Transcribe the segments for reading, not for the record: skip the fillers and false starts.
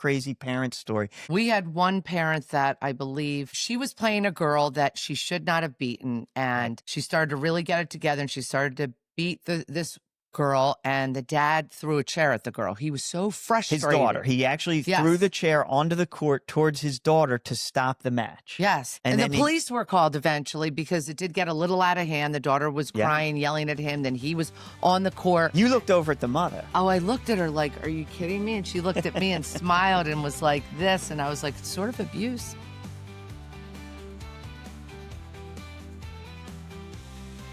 crazy parent story. We had one parent that I believe she was playing a girl that she should not have beaten. And she started to really get it together and she started to beat this girl, and the dad threw a chair at the girl. He was so frustrated. His daughter. He actually threw the chair onto the court towards his daughter to stop the match. Yes. And the police were called eventually because it did get a little out of hand. The daughter was crying, yelling at him. Then he was on the court. You looked over at the mother. Oh, I looked at her like, are you kidding me? And she looked at me and smiled and was like this. And I was like, it's sort of abuse.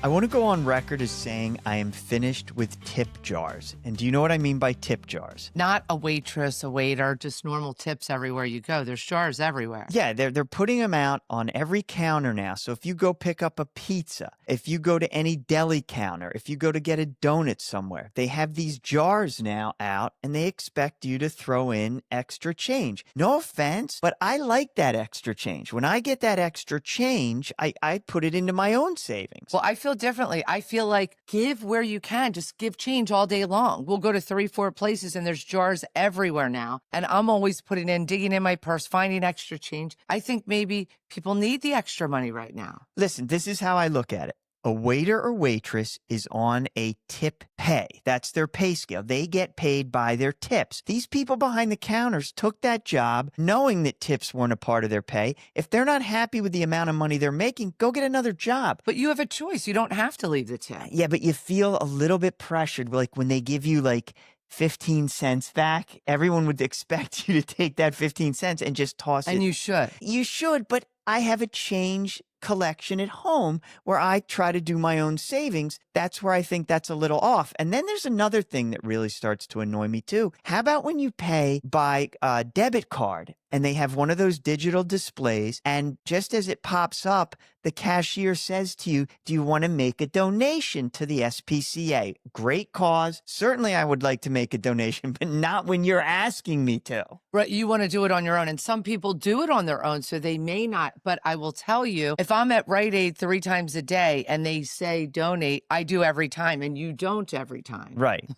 I want to go on record as saying I am finished with tip jars. And do you know what I mean by tip jars? Not a waitress, a waiter, just normal tips everywhere you go. There's jars everywhere. Yeah, they're putting them out on every counter now. So if you go pick up a pizza, if you go to any deli counter, if you go to get a donut somewhere, they have these jars now out and they expect you to throw in extra change. No offense, but I like that extra change. When I get that extra change, I put it into my own savings. Well, I feel differently. I feel like give where you can. Just give change all day long. We'll go to 3-4 places and there's jars everywhere now. And I'm always digging in my purse, finding extra change. I think maybe people need the extra money right now. Listen, this is how I look at it. A waiter or waitress is on a tip pay. That's their pay scale. They get paid by their tips. These people behind the counters took that job knowing that tips weren't a part of their pay. If they're not happy with the amount of money they're making, go get another job. But you have a choice. You don't have to leave the tip. Yeah, but you feel a little bit pressured. Like when they give you like 15 cents back, everyone would expect you to take that 15 cents and just toss it. And you should. You should, but I have a change collection at home where I try to do my own savings. That's where I think that's a little off. And then there's another thing that really starts to annoy me too. How about when you pay by debit card and they have one of those digital displays, and just as it pops up, the cashier says to you, do you want to make a donation to the SPCA? Great cause. Certainly I would like to make a donation, but not when you're asking me to. Right. You want to do it on your own. And some people do it on their own, so they may not. But I will tell you, if I'm at Rite Aid 3 times a day and they say donate, I do every time, and you don't every time. Right.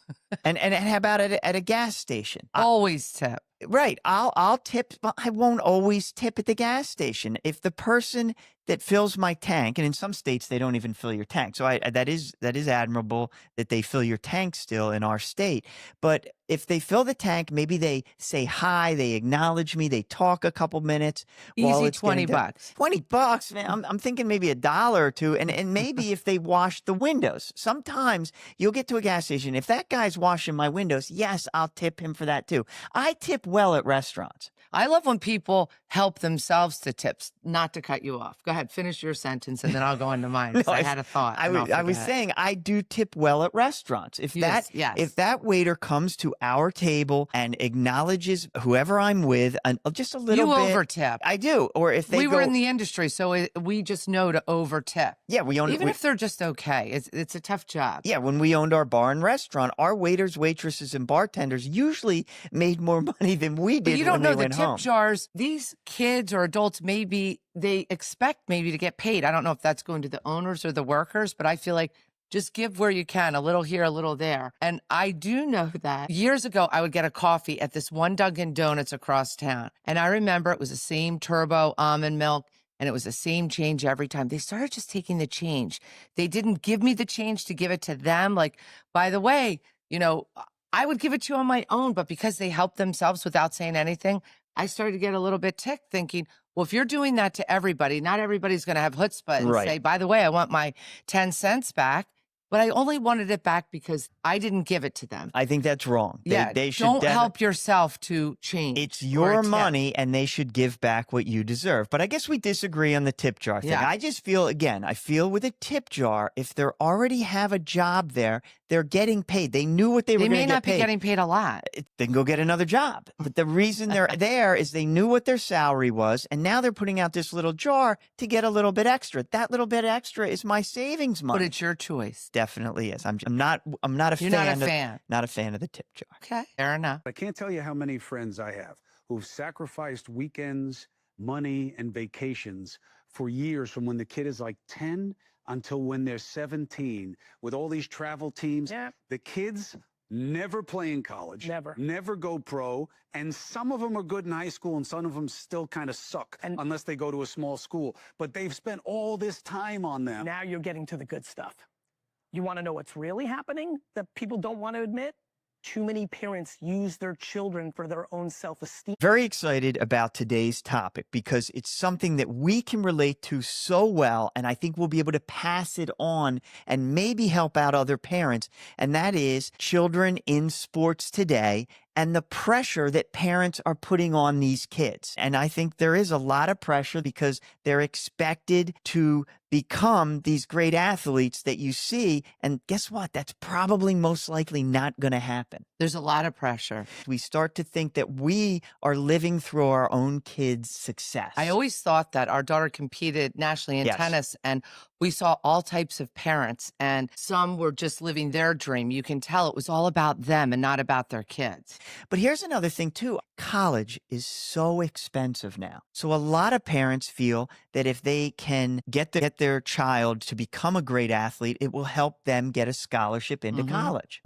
and how about at a gas station? Always tip. Right. I'll tip, but I won't always tip at the gas station. If the person that fills my tank, and in some states they don't even fill your tank. So that is admirable that they fill your tank still in our state. But if they fill the tank, maybe they say hi, they acknowledge me, they talk a couple minutes. Easy $20. $20, man. I'm thinking maybe $1 or $2. And maybe if they wash the windows. Sometimes you'll get to a gas station. If that guy's washing my windows, yes, I'll tip him for that too. I tip well at restaurants. I love when people help themselves to tips, not to cut you off. Go ahead, finish your sentence, and then I'll go into mine. I had a thought. I was saying I do tip well at restaurants. If that waiter comes to our table and acknowledges whoever I'm with, just a little bit. You over tip. I do. Or if they were in the industry, so we just know to over tip. Yeah, even if they're just okay. It's a tough job. Yeah, when we owned our bar and restaurant, our waiters, waitresses, and bartenders usually made more money than we did. But you don't know the tip jars. These kids or adults, maybe they expect to get paid. I don't know if that's going to the owners or the workers, but I feel like just give where you can, a little here, a little there. And I do know that years ago, I would get a coffee at this one Dunkin' Donuts across town. And I remember it was the same turbo almond milk, and it was the same change every time. They started just taking the change. They didn't give me the change to give it to them. Like, by the way, I would give it to you on my own, but because they helped themselves without saying anything, I started to get a little bit ticked thinking, well, if you're doing that to everybody, not everybody's going to have chutzpah and say, by the way, I want my 10 cents back. But I only wanted it back because I didn't give it to them. I think that's wrong. They should don't help yourself to change. It's your money, and they should give back what you deserve. But I guess we disagree on the tip jar thing. I just feel, with a tip jar, if they already have a job there, they're getting paid. They knew what they were going to get paid. They may not be getting paid a lot. They can go get another job. But the reason they're there is they knew what their salary was, and now they're putting out this little jar to get a little bit extra. That little bit extra is my savings money. But it's your choice. Definitely is. I'm not a You're fan. Not a fan of the tip jar. Okay, fair enough. I can't tell you how many friends I have who've sacrificed weekends, money, and vacations for years, from when the kid is like 10 until when they're 17, with all these travel teams. The kids never play in college, Never go pro, and some of them are good in high school and some of them still kind of suck unless they go to a small school. But they've spent all this time on them. Now you're getting to the good stuff. You want to know what's really happening that people don't want to admit? Too many parents use their children for their own self-esteem. Very excited about today's topic because it's something that we can relate to so well, and I think we'll be able to pass it on and maybe help out other parents, and that is children in sports today and the pressure that parents are putting on these kids. And I think there is a lot of pressure because they're expected to become these great athletes that you see. And guess what? That's probably most likely not going to happen. There's a lot of pressure. We start to think that we are living through our own kids' success. I always thought that our daughter competed nationally in tennis, and we saw all types of parents, and some were just living their dream. You can tell it was all about them and not about their kids. But here's another thing too. College is so expensive now. So a lot of parents feel that if they can get their child to become a great athlete, it will help them get a scholarship into college.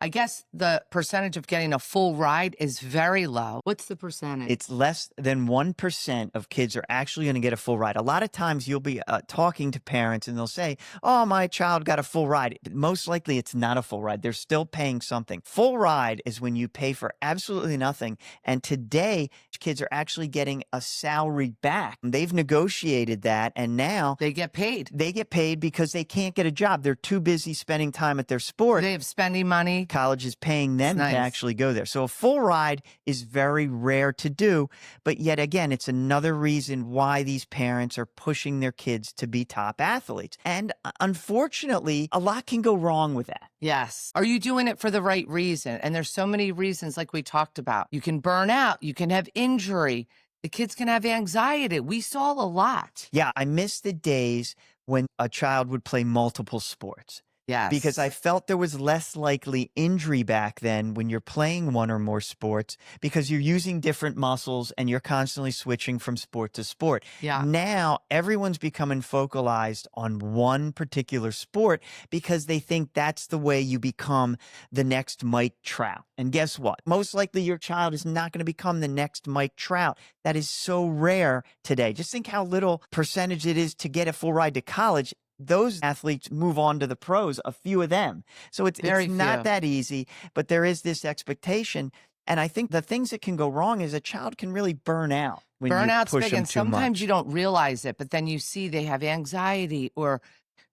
I guess the percentage of getting a full ride is very low. What's the percentage? It's less than 1% of kids are actually going to get a full ride. A lot of times you'll be talking to parents and they'll say, oh, my child got a full ride. Most likely it's not a full ride. They're still paying something. Full ride is when you pay for absolutely nothing. And today, kids are actually getting a salary back. They've negotiated that, and now they get paid. They get paid because they can't get a job. They're too busy spending time at their sport. They have spending money. College is paying them to actually go there. So a full ride is very rare to do. But yet again, it's another reason why these parents are pushing their kids to be top athletes. And unfortunately, a lot can go wrong with that. Yes. Are you doing it for the right reason? And there's so many reasons like we talked about. You can burn out. You can have injury. The kids can have anxiety. We saw a lot. Yeah, I miss the days when a child would play multiple sports. Yes. Because I felt there was less likely injury back then when you're playing one or more sports because you're using different muscles and you're constantly switching from sport to sport. Yeah. Now everyone's becoming focalized on one particular sport because they think that's the way you become the next Mike Trout. And guess what? Most likely your child is not going to become the next Mike Trout. That is so rare today. Just think how little percentage it is to get a full ride to college. Those athletes move on to the pros, a few of them. So it's not that easy, but there is this expectation. And I think the things that can go wrong is a child can really burn out when you push them and too sometimes much. You don't realize it, but then you see they have anxiety, or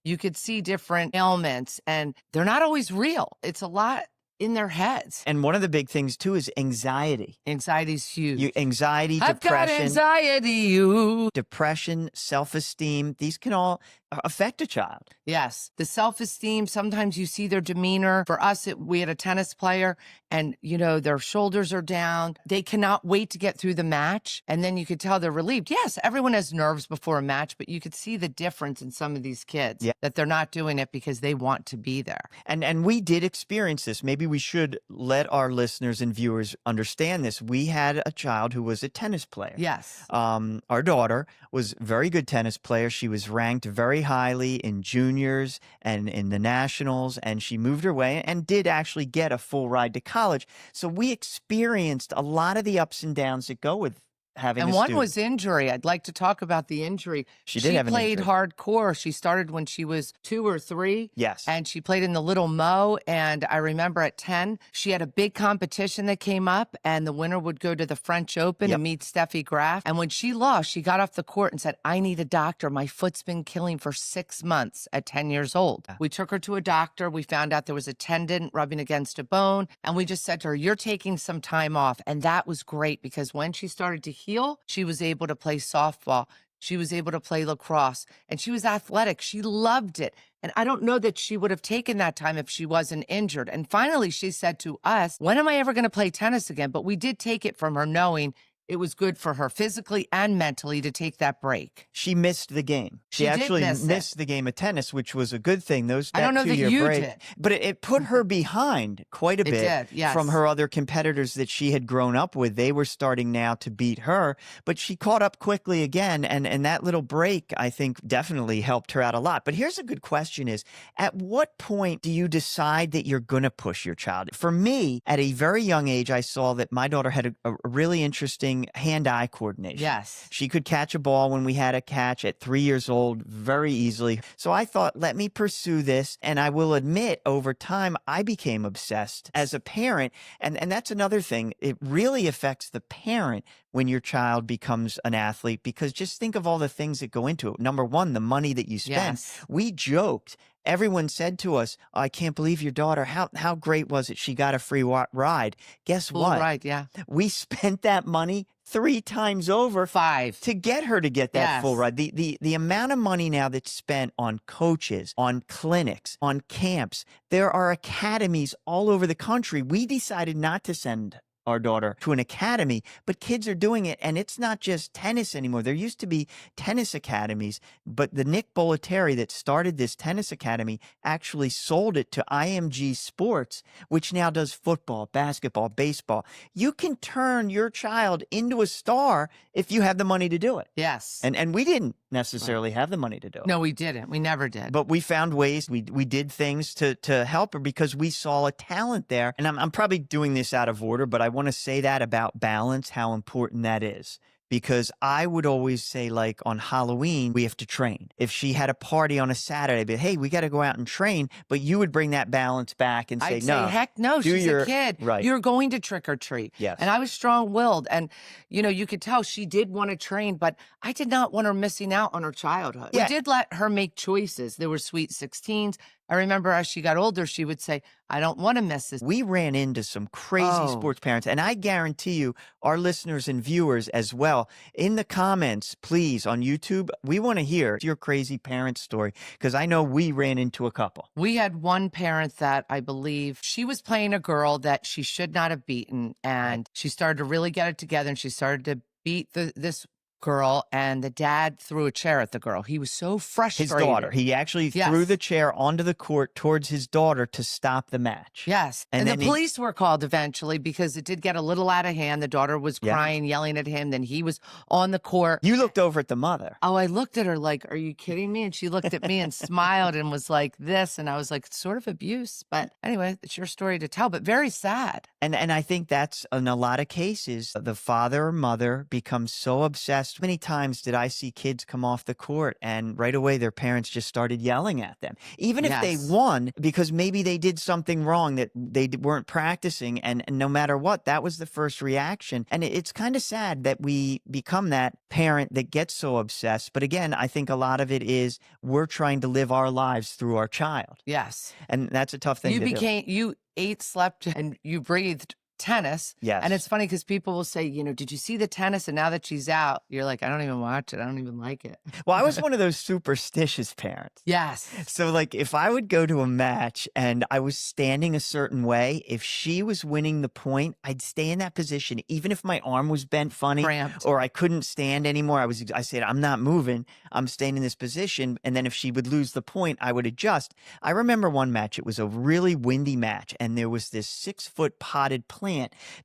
you could see different ailments, and they're not always real. It's a lot in their heads. And one of the big things too is anxiety. Anxiety's huge. Anxiety, I've depression. got anxiety. Depression, self-esteem, these can all affect a child. Yes. The self-esteem, sometimes you see their demeanor. For us, we had a tennis player and, their shoulders are down. They cannot wait to get through the match. And then you could tell they're relieved. Yes, everyone has nerves before a match, but you could see the difference in some of these kids that they're not doing it because they want to be there. And we did experience this. Maybe we should let our listeners and viewers understand this. We had a child who was a tennis player. Yes. Our daughter was a very good tennis player. She was ranked very highly in juniors and in the nationals, and she moved her way and did actually get a full ride to college. So we experienced a lot of the ups and downs that go with having and a one student. was injury. I'd like to talk about the injury. She did have an played injury. hardcore. She started when she was 2 or 3. Yes. And she played in the Little Mo. And I remember at 10, she had a big competition that came up, and the winner would go to the French Open and meet Steffi Graf. And when she lost, she got off the court and said, I need a doctor. My foot's been killing for 6 months at 10 years old. We took her to a doctor. We found out there was a tendon rubbing against a bone. And we just said to her, you're taking some time off. And that was great because when she started to heal, she was able to play softball. She was able to play lacrosse, and she was athletic. She loved it. And I don't know that she would have taken that time if she wasn't injured. And finally, she said to us, when am I ever going to play tennis again? But we did take it from her knowing it was good for her physically and mentally to take that break. She missed the game. She She did actually miss it. missed the game of tennis, which was a good thing. I don't know that 2-year you break, did. but it put her behind quite a It bit did, yes. from her other competitors that she had grown up with. They were starting now to beat her, but she caught up quickly again. And that little break, I think, definitely helped her out a lot. But here's a good question is, at what point do you decide that you're going to push your child? For me, at a very young age, I saw that my daughter had a really interesting hand-eye coordination. Yes. She could catch a ball when we had a catch at 3 years old very easily. So I thought, let me pursue this. And I will admit, over time, I became obsessed as a parent. And that's another thing. It really affects the parent when your child becomes an athlete, because just think of all the things that go into it. Number one, the money that you spend. Yes. We joked. Everyone said to us, oh, I can't believe your daughter. How great was it? She got a free ride. Guess Full what? ride, yeah. We spent that money 3 times over 5. to get her to get that Yes. full ride. The amount of money now that's spent on coaches, on clinics, on camps. There are academies all over the country. We decided not to send our daughter to an academy, but kids are doing it. And it's not just tennis anymore. There used to be tennis academies, but the Nick Bollettieri that started this tennis academy actually sold it to IMG Sports, which now does football, basketball, baseball. You can turn your child into a star if you have the money to do it. Yes. And we didn't necessarily have the money to do it. No, we didn't. We never did. But we found ways. We did things to help her because we saw a talent there. And I'm probably doing this out of order, but I want to say that about balance, how important that is. Because I would always say, like, on Halloween, we have to train. If she had a party on a Saturday, I'd be, hey, we got to go out and train. But you would bring that balance back and say, I'd no. say, heck no, she's a kid. Right. You're going to trick or treat. Yes. And I was strong-willed. And, you know, you could tell she did want to train, but I did not want her missing out on her childhood. Yeah. We did let her make choices. There were sweet 16s. I remember as she got older, she would say, I don't want to miss this. We ran into some crazy sports parents, and I guarantee you, our listeners and viewers as well, in the comments, please, on YouTube, we want to hear your crazy parent story, because I know we ran into a couple. We had one parent that I believe she was playing a girl that she should not have beaten, and she started to really get it together, and she started to beat this girl, and the dad threw a chair at the girl. He was so frustrated. His daughter. He actually threw the chair onto the court towards his daughter to stop the match. Yes. And the police were called eventually because it did get a little out of hand. The daughter was crying, yelling at him. Then he was on the court. You looked over at the mother. Oh, I looked at her like, are you kidding me? And she looked at me and smiled and was like this. And I was like, it's sort of abuse. But anyway, it's your story to tell, but very sad. And I think that's in a lot of cases, the father or mother becomes so obsessed. Many times did I see kids come off the court and right away their parents just started yelling at them, even if they won, because maybe they did something wrong that they weren't practicing. And no matter what, that was the first reaction. And it's kind of sad that we become that parent that gets so obsessed. But again, I think a lot of it is we're trying to live our lives through our child. Yes. And that's a tough thing to do. You ate, slept, and you breathed tennis. Yes. And it's funny because people will say, you know, did you see the tennis? And now that she's out, you're like, I don't even watch it. I don't even like it. Well, I was one of those superstitious parents. Yes. So like if I would go to a match and I was standing a certain way, if she was winning the point, I'd stay in that position, even if my arm was bent funny Cramped. or I couldn't stand anymore. I said, I'm not moving. I'm staying in this position. And then if she would lose the point, I would adjust. I remember one match, it was a really windy match and there was this 6-foot potted plant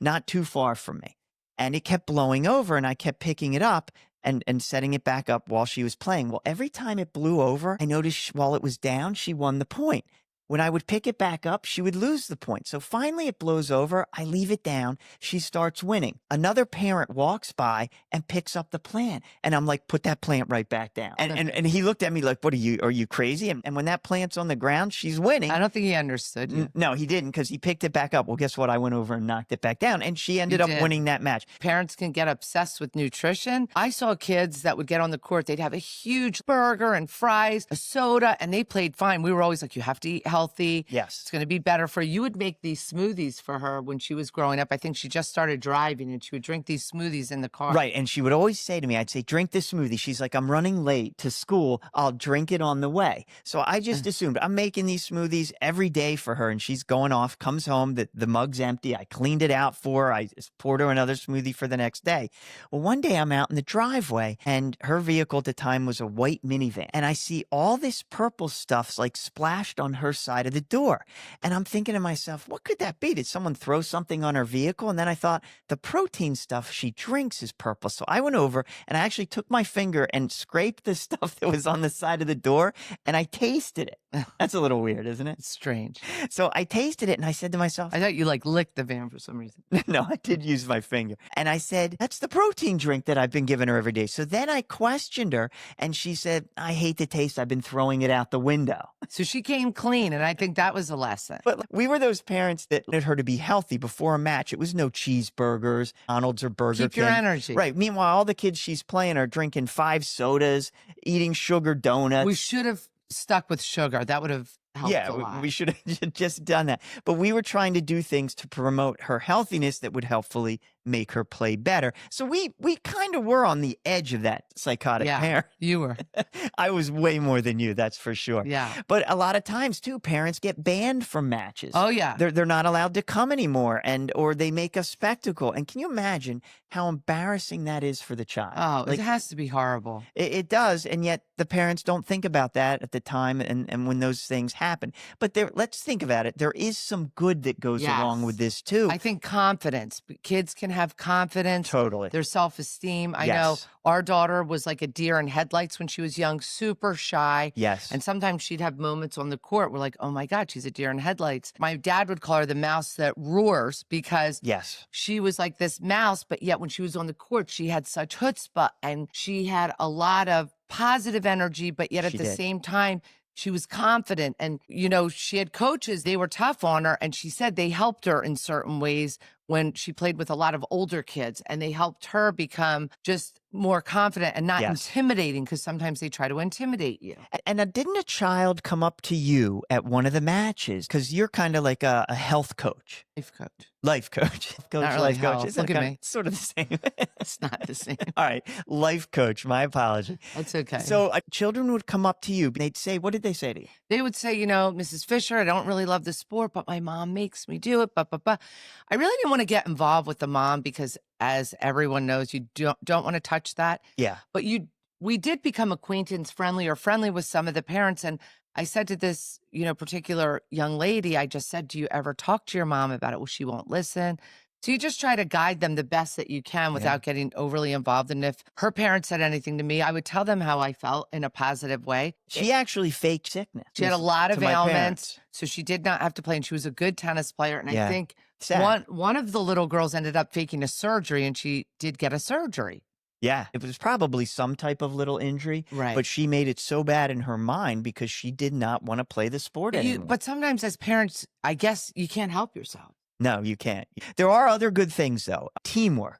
not too far from me. And it kept blowing over and I kept picking it up and setting it back up while she was playing. Well, every time it blew over, I noticed while it was down, she won the point. When I would pick it back up, she would lose the point. So finally it blows over. I leave it down. She starts winning. Another parent walks by and picks up the plant. And I'm like, put that plant right back down. And he looked at me like, are you crazy? And when that plant's on the ground, she's winning. I don't think he understood you. No, he didn't, because he picked it back up. Well, guess what? I went over and knocked it back down. And she ended up winning that match. Parents can get obsessed with nutrition. I saw kids that would get on the court. They'd have a huge burger and fries, a soda, and they played fine. We were always like, you have to eat healthy. healthy. Yes. It's going to be better for you. You would make these smoothies for her when she was growing up. I think she just started driving and she would drink these smoothies in the car. Right. And she would always say to me, I'd say, drink this smoothie. She's like, I'm running late to school. I'll drink it on the way. So I just assumed I'm making these smoothies every day for her. And she's going off, comes home, the mug's empty. I cleaned it out for her. I just poured her another smoothie for the next day. Well, one day I'm out in the driveway and her vehicle at the time was a white minivan. And I see all this purple stuff like splashed on her side of the door. And I'm thinking to myself, what could that be? Did someone throw something on her vehicle? And then I thought the protein stuff she drinks is purple. So I went over and I actually took my finger and scraped the stuff that was on the side of the door and I tasted it. That's a little weird, isn't it? It's strange. So I tasted it and I said to myself, I thought you like licked the van for some reason. no, I did use my finger. And I said, that's the protein drink that I've been giving her every day. So then I questioned her and she said, I hate the taste. I've been throwing it out the window. So she came clean. And I think that was a lesson. But we were those parents that wanted her to be healthy before a match. It was no cheeseburgers, McDonald's or Burger Keep King. your energy. Right. Meanwhile, all the kids she's playing are drinking 5 sodas, eating sugar donuts. We should have stuck with sugar. That would have helped a lot. We should have just done that. But we were trying to do things to promote her healthiness that would helpfully make her play better. So we kind of were on the edge of that psychotic parent. You were. I was way more than you, that's for sure. Yeah. But a lot of times too, parents get banned from matches. Oh yeah. They're not allowed to come anymore, or they make a spectacle. And can you imagine how embarrassing that is for the child? Oh, it has to be horrible. It does, and yet the parents don't think about that at the time and when those things happen. But let's think about it. There is some good that goes along with this too. I think confidence. Kids can have confidence. Totally. Their self-esteem. I know our daughter was like a deer in headlights when she was young, super shy. Yes. And sometimes she'd have moments on the court where like, oh my God, she's a deer in headlights. My dad would call her the mouse that roars because she was like this mouse, but yet when she was on the court, she had such chutzpah and she had a lot of positive energy, but yet at the same time, she was confident. And, you know, she had coaches, they were tough on her. And she said they helped her in certain ways when she played with a lot of older kids and they helped her become just more confident and not intimidating because sometimes they try to intimidate you. And didn't a child come up to you at one of the matches? Because you're kind of like a health coach. Life coach. Life coach. Not really life health. coach. Isn't Look it at kind me. of sort of the same? It's not the same. All right. Life coach. My apology. That's okay. So children would come up to you. They'd say, what did they say to you? They would say, you know, Mrs. Fisher, I don't really love the sport, but my mom makes me do it. I really didn't want to get involved with the mom because as everyone knows, you don't want to touch that. Yeah. But we did become acquaintance friendly or friendly with some of the parents. And I said to this, you know, particular young lady, I just said, do you ever talk to your mom about it? Well, she won't listen. So you just try to guide them the best that you can without getting overly involved. And if her parents said anything to me, I would tell them how I felt in a positive way. She actually faked sickness. She had a lot of to my ailments, parents. so she did not have to play. And she was a good tennis player. And I think Sad. one of the little girls ended up faking a surgery, and she did get a surgery. Yeah, it was probably some type of little injury, Right. but she made it so bad in her mind because she did not want to play the sport anymore. But sometimes as parents, I guess you can't help yourself. No, you can't. There are other good things, though. Teamwork.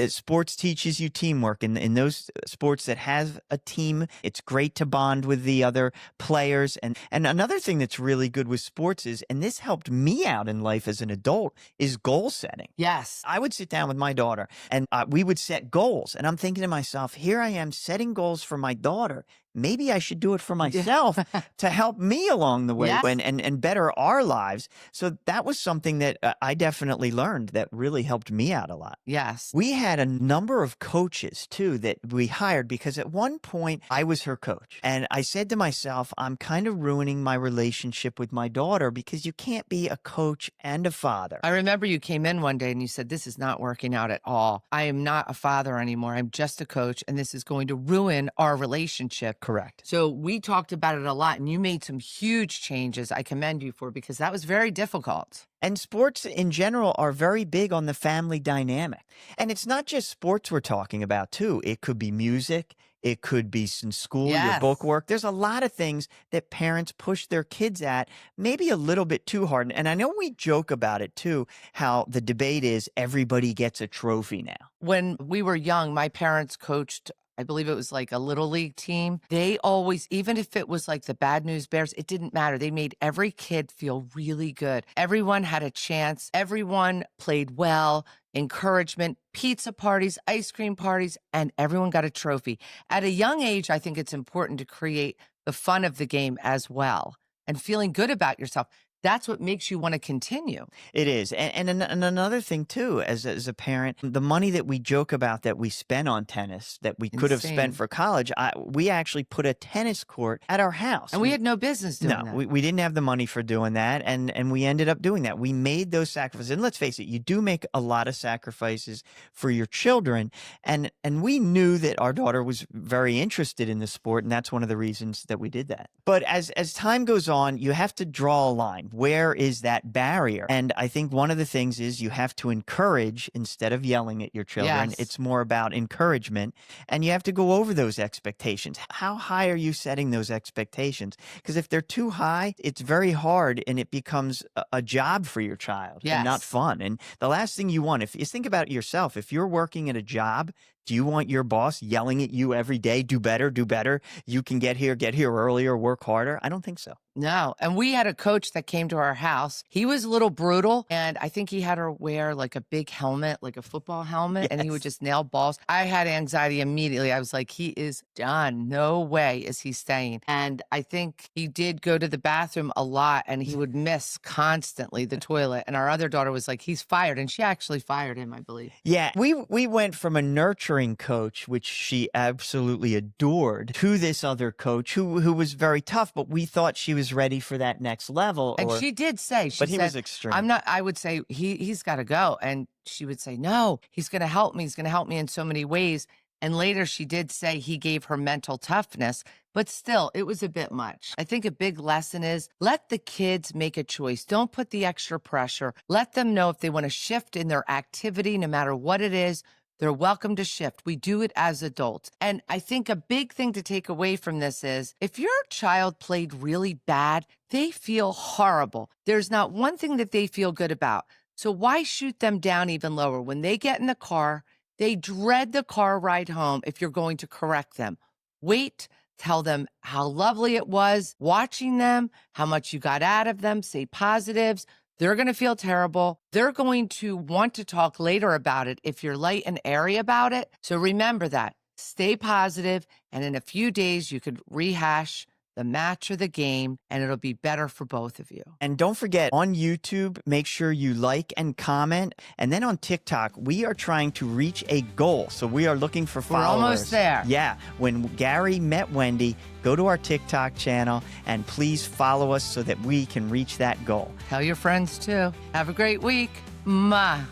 Sports teaches you teamwork. In those sports that have a team, it's great to bond with the other players. And another thing that's really good with sports is, and this helped me out in life as an adult, is goal setting. Yes. I would sit down with my daughter and we would set goals. And I'm thinking to myself, here I am setting goals for my daughter. Maybe I should do it for myself to help me along the way and better our lives. So that was something that I definitely learned that really helped me out a lot. Yes. We had a number of coaches too that we hired because at one point I was her coach. And I said to myself, I'm kind of ruining my relationship with my daughter because you can't be a coach and a father. I remember you came in one day and you said, this is not working out at all. I am not a father anymore. I'm just a coach, and this is going to ruin our relationship. Correct. So we talked about it a lot, and you made some huge changes. I commend you for, because that was very difficult. And sports in general are very big on the family dynamic. And it's not just sports we're talking about too. It could be music. It could be in school, your book work. There's a lot of things that parents push their kids at, maybe a little bit too hard. And I know we joke about it too, how the debate is everybody gets a trophy now. When we were young, my parents coached I believe it was like a little league team. They always, even if it was like the Bad News Bears, it didn't matter. They made every kid feel really good. Everyone had a chance. Everyone played well. Encouragement, pizza parties, ice cream parties, and everyone got a trophy. At a young age, I think it's important to create the fun of the game as well and feeling good about yourself. That's what makes you want to continue. It is. And another thing, too, as a parent, the money that we joke about that we spent on tennis that we could have Insane. spent for college, we actually put a tennis court at our house. And we had no business doing that. We didn't have the money for doing that, and we ended up doing that. We made those sacrifices. And let's face it, you do make a lot of sacrifices for your children. And we knew that our daughter was very interested in the sport, and that's one of the reasons that we did that. But as time goes on, you have to draw a line. Where is that barrier? And I think one of the things is you have to encourage instead of yelling at your children. Yes. It's more about encouragement, and you have to go over those expectations. How high are you setting those expectations? Because if they're too high, it's very hard, and it becomes a job for your child and not Yes. fun. And the last thing you want, if you think about it yourself, if you're working at a job, do you want your boss yelling at you every day, do better, do better? You can get here earlier, work harder? I don't think so. No. And we had a coach that came to our house. He was a little brutal. And I think he had her wear like a big helmet, like a football helmet, and he would just nail balls. I had anxiety immediately. I was like, he is done. No way is he staying. And I think he did go to the bathroom a lot and he would miss constantly the toilet. And our other daughter was like, he's fired. And she actually fired him, I believe. Yeah, we went from a nurturing coach, which she absolutely adored, to this other coach who was very tough, but we thought she was ready for that next level. And she did say, but he said, was extreme. I would say he's got to go. And she would say, no, he's going to help me. He's going to help me in so many ways. And later she did say he gave her mental toughness, but still it was a bit much. I think a big lesson is let the kids make a choice. Don't put the extra pressure. Let them know if they want to shift in their activity, no matter what it is, they're welcome to shift. We do it as adults. And I think a big thing to take away from this is if your child played really bad, they feel horrible. There's not one thing that they feel good about. So why shoot them down even lower? When they get in the car, they dread the car ride home if you're going to correct them. Wait, tell them how lovely it was watching them, how much you got out of them, say positives. They're going to feel terrible. They're going to want to talk later about it if you're light and airy about it. So remember that. Stay positive, and in a few days, you could rehash the match or the game, and it'll be better for both of you. And don't forget, on YouTube, make sure you like and comment. And then on TikTok, we are trying to reach a goal. So we are looking for followers. We're almost there. Yeah. When Gary met Wendy, go to our TikTok channel and please follow us so that we can reach that goal. Tell your friends too. Have a great week. Mwah.